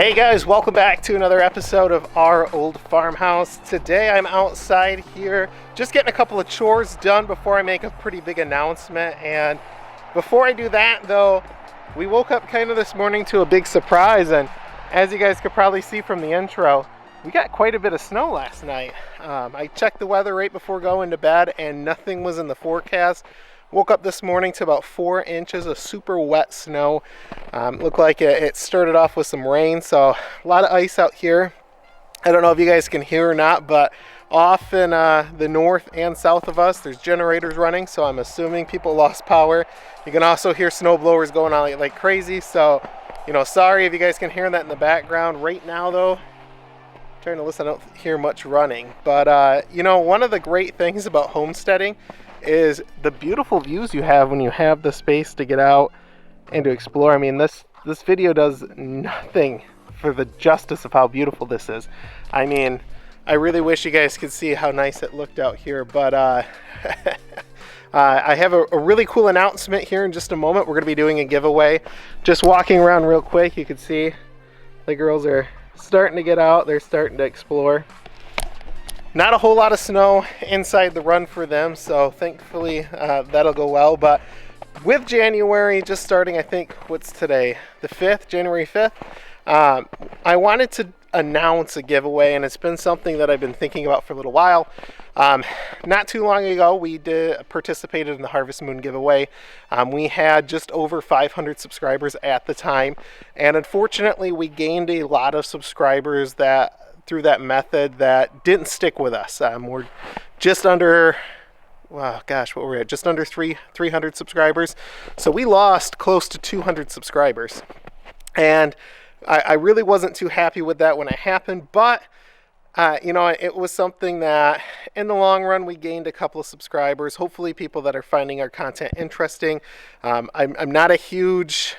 Hey guys, welcome back to another episode of Our Old Farmhouse. Today I'm outside here just getting a couple of chores done before I make a pretty big announcement. And before I do that though, we woke up kind of this morning to a big surprise, and as you guys could probably see from the intro, we got quite a bit of snow last night. I checked the weather right before going to bed and nothing was in the forecast. Woke up this morning to about 4 inches of super wet snow. Looked like it started off with some rain, so a lot of ice out here. I don't know if you guys can hear or not, but off in the north and south of us, there's generators running, so I'm assuming people lost power. You can also hear snow blowers going on like crazy, so sorry if you guys can hear that in the background. Right now though, I'm trying to listen, I don't hear much running. But one of the great things about homesteading is the beautiful views you have when you have the space to get out and to explore. I mean, this video does nothing for the justice of how beautiful this is. I mean, I really wish you guys could see how nice it looked out here, but I have a really cool announcement here in just a moment. We're going to be doing a giveaway. Just walking around real quick, you can see the girls are starting to get out. They're starting to explore. Not a whole lot of snow inside the run for them, so thankfully that'll go well. But with January just starting, I think, what's today? The 5th, January 5th. I wanted to announce a giveaway, and it's been something that I've been thinking about for a little while. Not too long ago, we participated in the Harvest Moon giveaway. We had just over 500 subscribers at the time, and unfortunately we gained a lot of subscribers through that method that didn't stick with us. We're just under, wow, gosh, what were we at? Just under 300 subscribers. So we lost close to 200 subscribers. And I really wasn't too happy with that when it happened, but it was something that in the long run we gained a couple of subscribers, hopefully people that are finding our content interesting. I'm not a huge,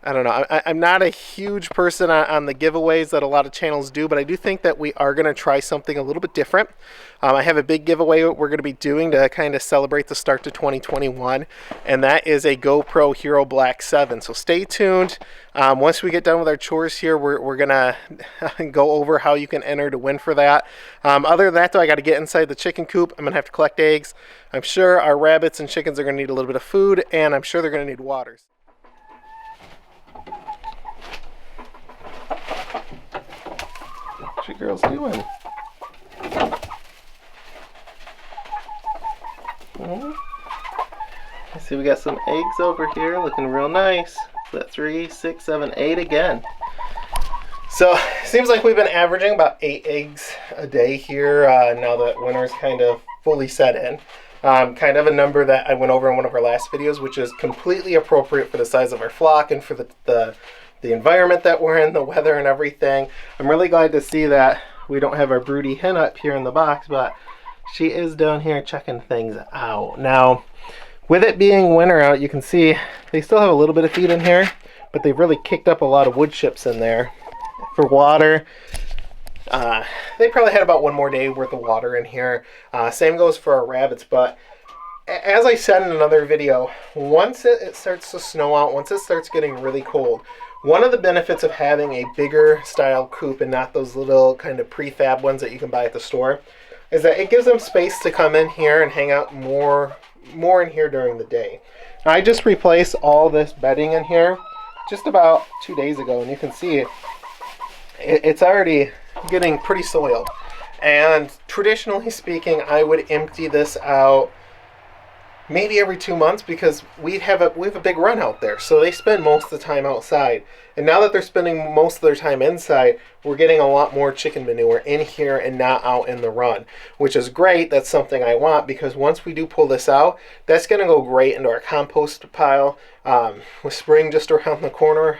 I'm not a huge person on the giveaways that a lot of channels do, but I do think that we are going to try something a little bit different. I have a big giveaway we're going to be doing to kind of celebrate the start to 2021, and that is a GoPro Hero Black 7. So stay tuned. Once we get done with our chores here, we're going to go over how you can enter to win for that. Other than that, though, I got to get inside the chicken coop. I'm going to have to collect eggs. I'm sure our rabbits and chickens are going to need a little bit of food, and I'm sure they're going to need waters. What you girls doing? I see we got some eggs over here looking real nice. So that's 3, 6, 7, 8 again. So seems like we've been averaging about 8 eggs a day here now that winter's kind of fully set in. Kind of a number that I went over in one of our last videos, which is completely appropriate for the size of our flock and for the environment that we're in, the weather and everything. I'm really glad to see that we don't have our broody hen up here in the box, but she is down here checking things out. Now, with it being winter out, you can see they still have a little bit of feed in here, but they've really kicked up a lot of wood chips in there for water. They probably had about one more day worth of water in here. Same goes for our rabbits, but as I said in another video, once it starts to snow out, once it starts getting really cold, one of the benefits of having a bigger style coop and not those little kind of prefab ones that you can buy at the store is that it gives them space to come in here and hang out more in here during the day. Now, I just replaced all this bedding in here just about 2 days ago, and you can see it's already getting pretty soiled. And traditionally speaking, I would empty this out maybe every 2 months because we have a big run out there, so they spend most of the time outside. And now that they're spending most of their time inside, we're getting a lot more chicken manure in here and not out in the run, which is great. That's something I want, because once we do pull this out, that's going to go great into our compost pile. With spring just around the corner,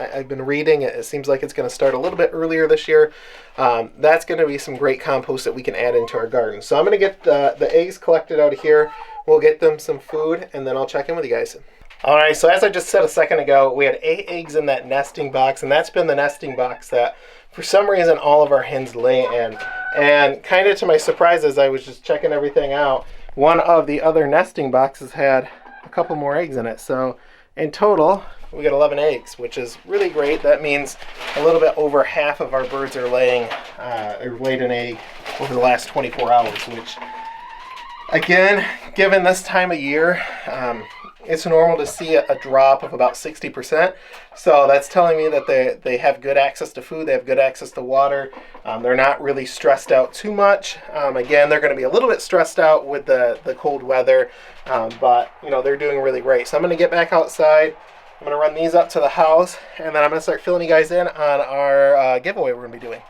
I've been reading, it seems like it's going to start a little bit earlier this year. That's going to be some great compost that we can add into our garden. So I'm going to get the eggs collected out of here. We'll get them some food, and then I'll check in with you guys. All right, so as I just said a second ago, we had 8 eggs in that nesting box, and that's been the nesting box that for some reason all of our hens lay in. And kind of to my surprise, as I was just checking everything out, one of the other nesting boxes had a couple more eggs in it. So in total, we got 11 eggs, which is really great. That means a little bit over half of our birds are laying or laid an egg over the last 24 hours, which, again, given this time of year, it's normal to see a drop of about 60%. So that's telling me that they have good access to food, they have good access to water. They're not really stressed out too much. Again, they're going to be a little bit stressed out with the cold weather, but you know, they're doing really great. So I'm going to get back outside. I'm going to run these up to the house, and then I'm going to start filling you guys in on our giveaway we're going to be doing.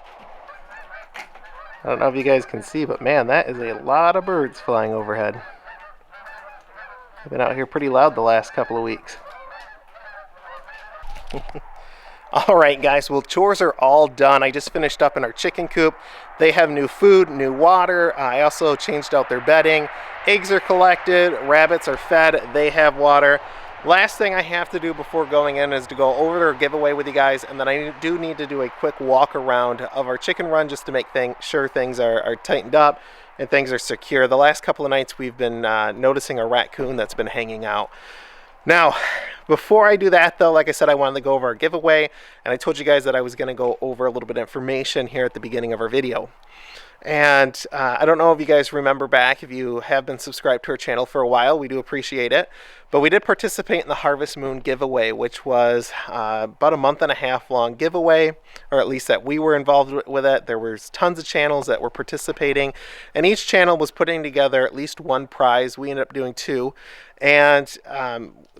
I don't know if you guys can see, but man, that is a lot of birds flying overhead. I've been out here pretty loud the last couple of weeks. All right, guys, well, chores are all done. I just finished up in our chicken coop. They have new food, new water. I also changed out their bedding. Eggs are collected, rabbits are fed, they have water. Last thing I have to do before going in is to go over their giveaway with you guys, and then I do need to do a quick walk around of our chicken run just to make sure things are tightened up and things are secure. The last couple of nights we've been noticing a raccoon that's been hanging out. Now, before I do that though, like I said, I wanted to go over our giveaway, and I told you guys that I was going to go over a little bit of information here at the beginning of our video. And I don't know if you guys remember back, if you have been subscribed to our channel for a while, we do appreciate it. But we did participate in the Harvest Moon giveaway, which was about a month and a half long giveaway, or at least that we were involved with it. There was tons of channels that were participating, and each channel was putting together at least one prize. We ended up doing two. And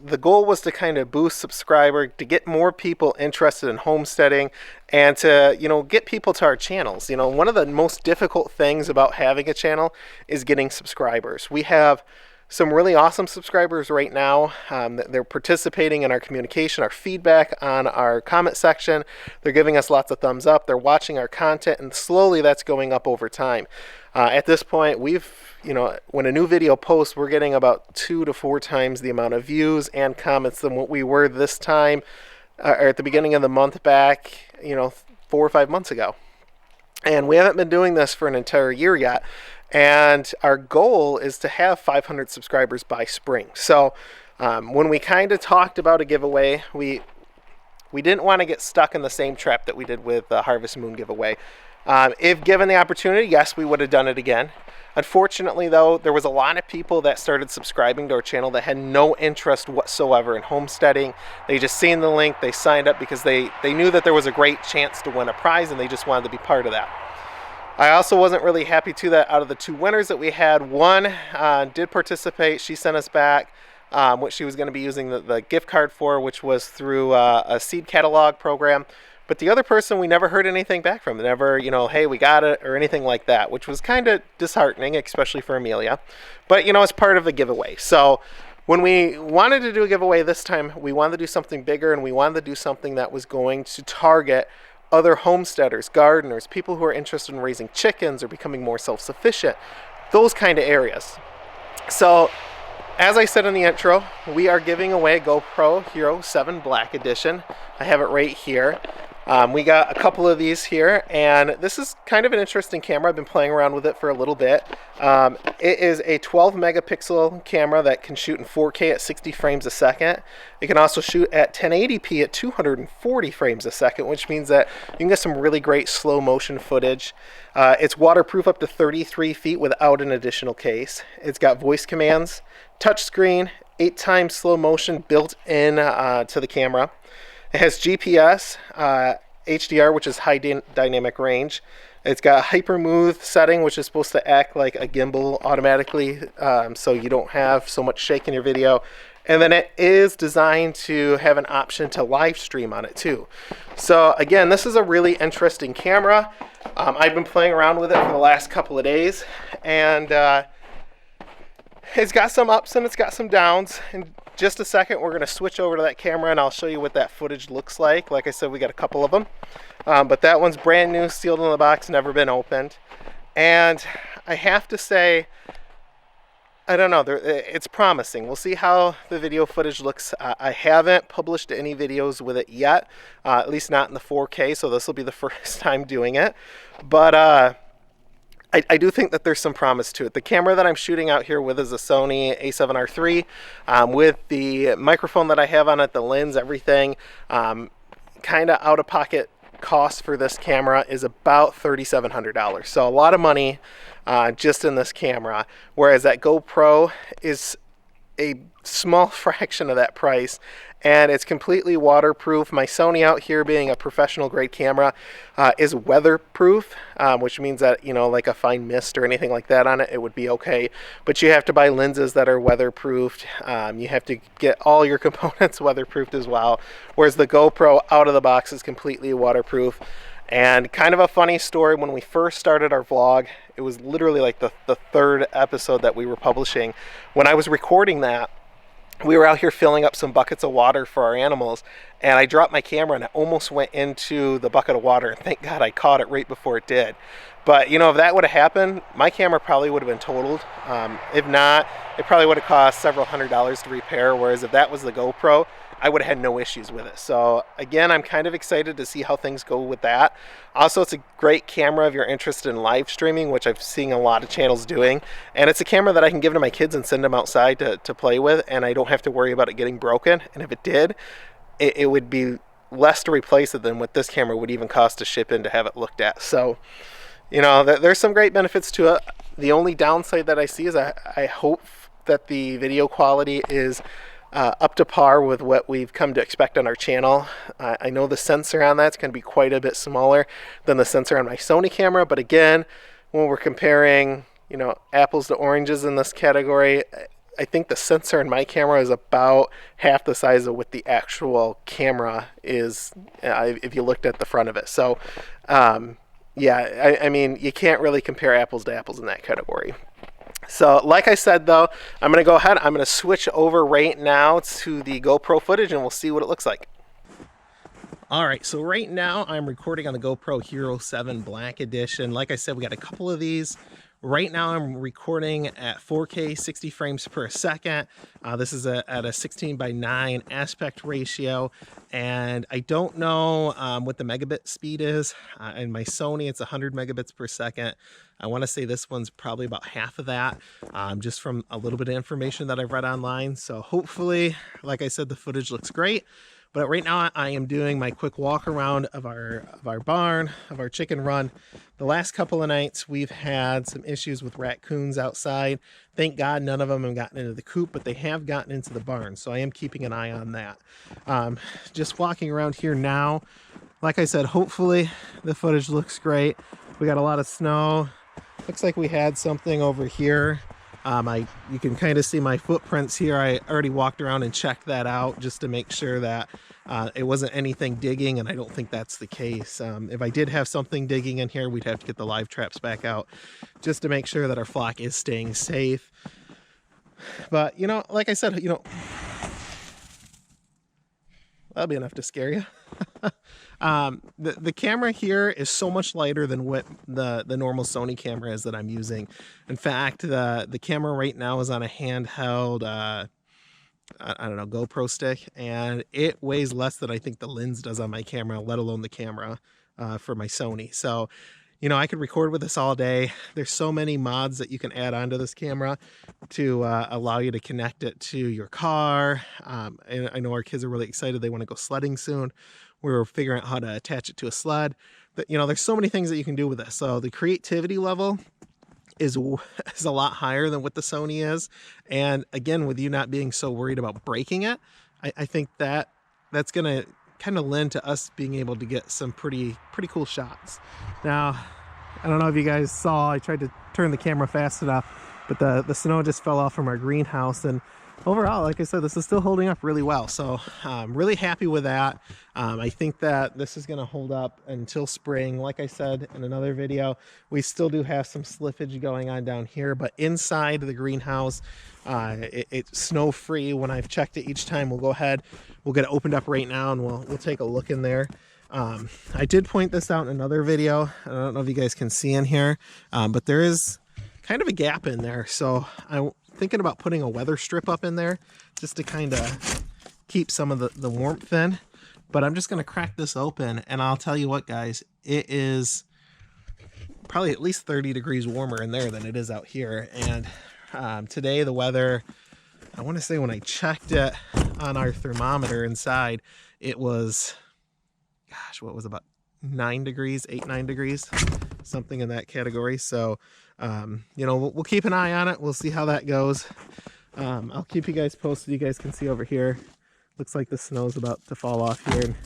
the goal was to kind of boost subscriber, to get more people interested in homesteading, and to, you know, get people to our channels. You know, one of the most difficult things about having a channel is getting subscribers. We have some really awesome subscribers right now. They're participating in our communication, our feedback on our comment section. They're giving us lots of thumbs up. They're watching our content, and slowly that's going up over time. At this point, you know, when a new video posts, we're getting about 2 to 4 times the amount of views and comments than what we were this time, or at the beginning of the month back, you know, 4 or 5 months ago. And we haven't been doing this for an entire year yet. And our goal is to have 500 subscribers by spring. So when we kind of talked about a giveaway, we didn't want to get stuck in the same trap that we did with the Harvest Moon giveaway. If given the opportunity, yes, we would have done it again. Unfortunately, though, there was a lot of people that started subscribing to our channel that had no interest whatsoever in homesteading. They just seen the link, they signed up because they knew that there was a great chance to win a prize, and they just wanted to be part of that. I also wasn't really happy too that out of the 2 winners that we had, one did participate. She sent us back what she was going to be using the gift card for, which was through a seed catalog program. But the other person, we never heard anything back from. Never, you know, hey, we got it, or anything like that, which was kind of disheartening, especially for Amelia. But, you know, it's part of the giveaway. So when we wanted to do a giveaway this time, we wanted to do something bigger, and we wanted to do something that was going to target other homesteaders, gardeners, people who are interested in raising chickens or becoming more self-sufficient, those kind of areas. So, as I said in the intro, we are giving away a GoPro Hero 7 Black Edition. I have it right here. We got a couple of these here, and this is kind of an interesting camera. I've been playing around with it for a little bit. It is a 12 megapixel camera that can shoot in 4K at 60 frames a second. It can also shoot at 1080p at 240 frames a second, which means that you can get some really great slow motion footage. It's waterproof up to 33 feet without an additional case. It's got voice commands, touchscreen, 8x slow motion built in to the camera. It has GPS, HDR, which is high dynamic range. It's got a hyper-move setting, which is supposed to act like a gimbal automatically, so you don't have so much shake in your video. And then it is designed to have an option to live stream on it too. So again, this is a really interesting camera. I've been playing around with it for the last couple of days, and it's got some ups and it's got some downs. In just a second, we're going to switch over to that camera, and I'll show you what that footage looks like. Like I said, we got a couple of them, but that one's brand new, sealed in the box, never been opened. And I have to say, I don't know, it's promising. We'll see how the video footage looks. I haven't published any videos with it yet, at least not in the 4K, so this will be the first time doing it. But I do think that there's some promise to it. The camera that I'm shooting out here with is a Sony a7R III. With the microphone that I have on it, the lens, everything, kind of out-of-pocket cost for this camera is about $3,700. So a lot of money just in this camera, whereas that GoPro is a small fraction of that price, and it's completely waterproof. My Sony out here, being a professional grade camera, is weatherproof, which means that, you know, like a fine mist or anything like that on it, it would be okay. But you have to buy lenses that are weatherproofed. You have to get all your components weatherproofed as well, whereas the GoPro out of the box is completely waterproof. And kind of a funny story, when we first started our vlog, it was literally like the third episode that we were publishing. When I was recording that, we were out here filling up some buckets of water for our animals, and I dropped my camera and it almost went into the bucket of water, and thank God I caught it right before it did. But you know, if that would have happened, my camera probably would have been totaled. If not, it probably would have cost several $100s to repair, whereas if that was the GoPro, I would have had no issues with it. So again, I'm kind of excited to see how things go with that. Also, it's a great camera if you're interested in live streaming, which I've seen a lot of channels doing. And it's a camera that I can give to my kids and send them outside to play with, and I don't have to worry about it getting broken. And if it did, it would be less to replace it than what this camera would even cost to ship in to have it looked at. So, you know, there's some great benefits to it. The only downside that I see is I hope that the video quality is up to par with what we've come to expect on our channel. I know the sensor on that's going to be quite a bit smaller than the sensor on my Sony camera, but again, when we're comparing, you know, apples to oranges in this category, I think the sensor in my camera is about half the size of what the actual camera is if you looked at the front of it. So yeah, I mean, you can't really compare apples to apples in that category. So like I said, though, I'm going to go ahead. I'm going to switch over right now to the GoPro footage, and we'll see what it looks like. All right, so right now I'm recording on the GoPro Hero 7 Black Edition. Like I said, we got a couple of these. Right now I'm recording at 4K 60 frames per second. This is at a 16:9 aspect ratio, and I don't know what the megabit speed is. In my Sony, it's 100 megabits per second. I want to say this one's probably about half of that, just from a little bit of information that I've read online. So hopefully, like I said, the footage looks great. But right now I am doing my quick walk around of our barn, of our chicken run. The last couple of nights we've had some issues with raccoons outside. Thank God none of them have gotten into the coop, but they have gotten into the barn. So I am keeping an eye on that. Just walking around here now. Like I said, hopefully the footage looks great. We got a lot of snow. Looks like we had something over here. You can kind of see my footprints here. I already walked around and checked that out just to make sure that it wasn't anything digging, and I don't think that's the case. If I did have something digging in here, we'd have to get the live traps back out just to make sure that our flock is staying safe. But, you know, like I said, you know, that'll be enough to scare you. The camera here is so much lighter than what the normal Sony camera is that I'm using. In fact, the camera right now is on a handheld, I don't know, GoPro stick, and it weighs less than I think the lens does on my camera, let alone the camera for my Sony. So, you know, I could record with this all day. There's so many mods that you can add onto this camera to allow you to connect it to your car. And I know our kids are really excited. They want to go sledding soon. We were figuring out how to attach it to a sled. But, you know, there's so many things that you can do with this. So the creativity level is a lot higher than what the Sony is. And again, with you not being so worried about breaking it, I think that's going to kind of lend to us being able to get some pretty cool shots. Now, I don't know if you guys saw, I tried to turn the camera fast enough, but the snow just fell off from our greenhouse, and overall, like I said, this is still holding up really well. So I'm really happy with that. I think that this is going to hold up until spring. Like I said in another video, we still do have some slippage going on down here, but inside the greenhouse, it's snow free. When I've checked it each time, we'll go ahead, we'll get it opened up right now, and we'll take a look in there. I did point this out in another video. I don't know if you guys can see in here, but there is kind of a gap in there. So I'm thinking about putting a weather strip up in there just to kind of keep some of the warmth in. But I'm just going to crack this open, and I'll tell you what, guys, it is probably at least 30 degrees warmer in there than it is out here. And today the weather, I want to say when I checked it on our thermometer inside, it was, gosh, what was about 9 degrees, 8-9 degrees, something in that category. So you know, we'll keep an eye on it. We'll see how that goes. I'll keep you guys posted. You guys can see over here, looks like the snow's about to fall off here. And,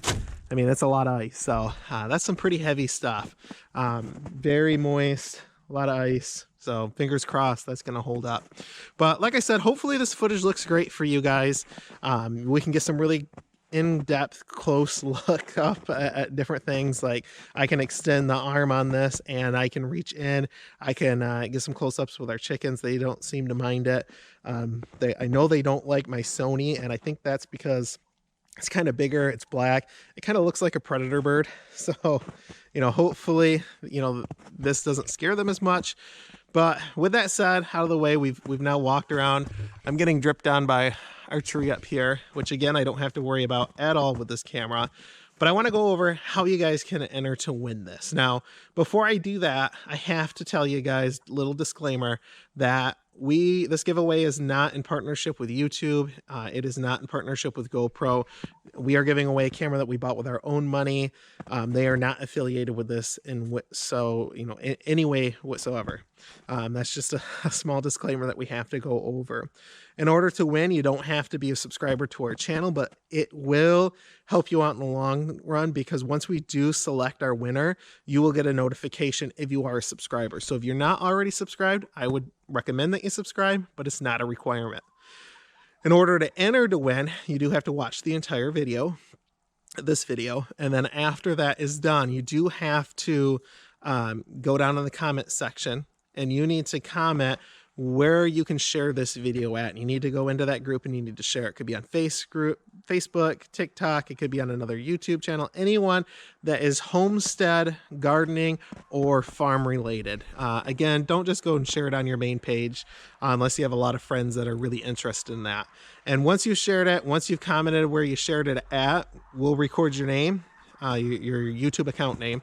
I mean, that's a lot of ice. So that's some pretty heavy stuff. Very moist, a lot of ice. So fingers crossed that's going to hold up. But like I said, hopefully this footage looks great for you guys. We can get some really in-depth close look up at different things. Like I can extend the arm on this and I can reach in. I can get some close-ups with our chickens. They don't seem to mind it. I know they don't like my Sony, and I think that's because it's kind of bigger, it's black, it kind of looks like a predator bird. So, you know, hopefully, you know, this doesn't scare them as much. But with that said, out of the way, we've now walked around. I'm getting dripped on by our tree up here, which again, I don't have to worry about at all with this camera. But I want to go over how you guys can enter to win this. Now, before I do that, I have to tell you guys, little disclaimer, that this giveaway is not in partnership with YouTube. It is not in partnership with GoPro. We are giving away a camera that we bought with our own money. They are not affiliated with this in any way whatsoever. That's just a small disclaimer that we have to go over. In order to win, you don't have to be a subscriber to our channel, but it will help you out in the long run, because once we do select our winner, you will get a notification if you are a subscriber. So if you're not already subscribed, I would recommend that you subscribe, but it's not a requirement. In order to enter to win, you do have to watch the entire video, this video, and then after that is done, you do have to go down in the comment section and you need to comment where you can share this video at. And you need to go into that group and you need to share it. It could be on Facebook, TikTok, it could be on another YouTube channel, anyone that is homestead, gardening, or farm related. Again, don't just go and share it on your main page unless you have a lot of friends that are really interested in that. And once you've shared it, once you've commented where you shared it at, we'll record your name, your YouTube account name.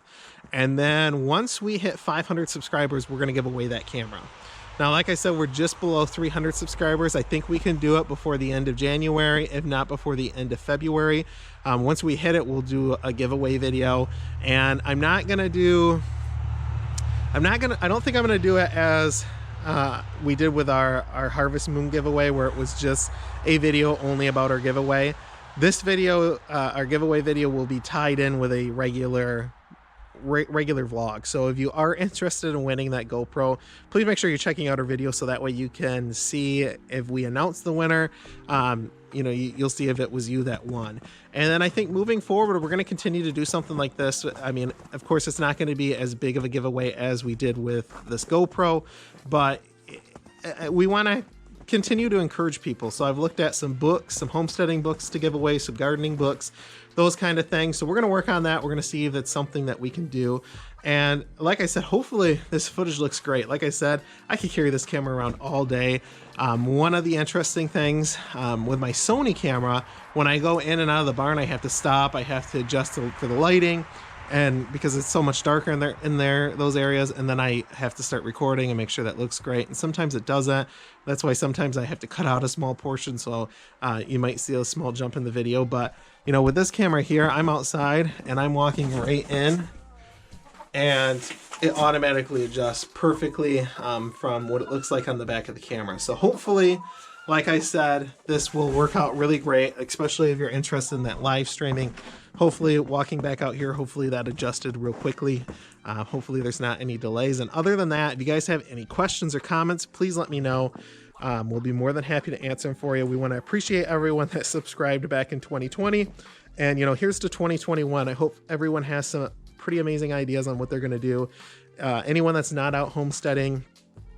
And then once we hit 500 subscribers, we're going to give away that camera. Now, like I said, we're just below 300 subscribers. I think we can do it before the end of January, if not before the end of February. Once we hit it, we'll do a giveaway video. And I don't think I'm going to do it as we did with our Harvest Moon giveaway, where it was just a video only about our giveaway. This video, our giveaway video, will be tied in with a regular vlog. So if you are interested in winning that GoPro, please make sure you're checking out our video so that way you can see if we announce the winner. You'll see if it was you that won. And then I think moving forward, we're going to continue to do something like this. I mean, of course, it's not going to be as big of a giveaway as we did with this GoPro, but we want to continue to encourage people. So I've looked at some books, some homesteading books to give away, some gardening books, those kind of things. So we're going to work on that. We're going to see if it's something that we can do. And like I said, hopefully this footage looks great. Like I said, I could carry this camera around all day. One of the interesting things with my Sony camera, when I go in and out of the barn, I have to stop. I have to adjust for the lighting, and because it's so much darker in those areas, and then I have to start recording and make sure that looks great. And sometimes it doesn't. That's why sometimes I have to cut out a small portion, so you might see a small jump in the video. But you know, with this camera here, I'm outside and I'm walking right in, and it automatically adjusts perfectly from what it looks like on the back of the camera. So hopefully, like I said, this will work out really great, especially if you're interested in that live streaming. Hopefully, walking back out here, hopefully that adjusted real quickly. Hopefully there's not any delays. And other than that, if you guys have any questions or comments, please let me know. We'll be more than happy to answer them for you. We want to appreciate everyone that subscribed back in 2020. And, here's to 2021. I hope everyone has some pretty amazing ideas on what they're going to do. Anyone that's not out homesteading,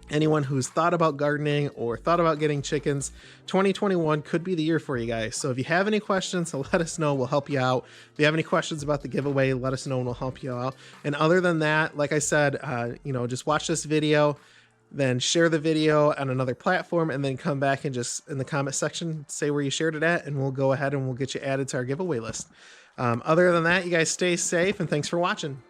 anyone who's thought about gardening or thought about getting chickens, 2021 could be the year for you guys. So if you have any questions, let us know. We'll help you out. If you have any questions about the giveaway, let us know and we'll help you out. And other than that, like I said, just watch this video, then share the video on another platform, and then come back and just in the comment section say where you shared it at, and we'll go ahead and we'll get you added to our giveaway list. Other than that, you guys stay safe, and thanks for watching.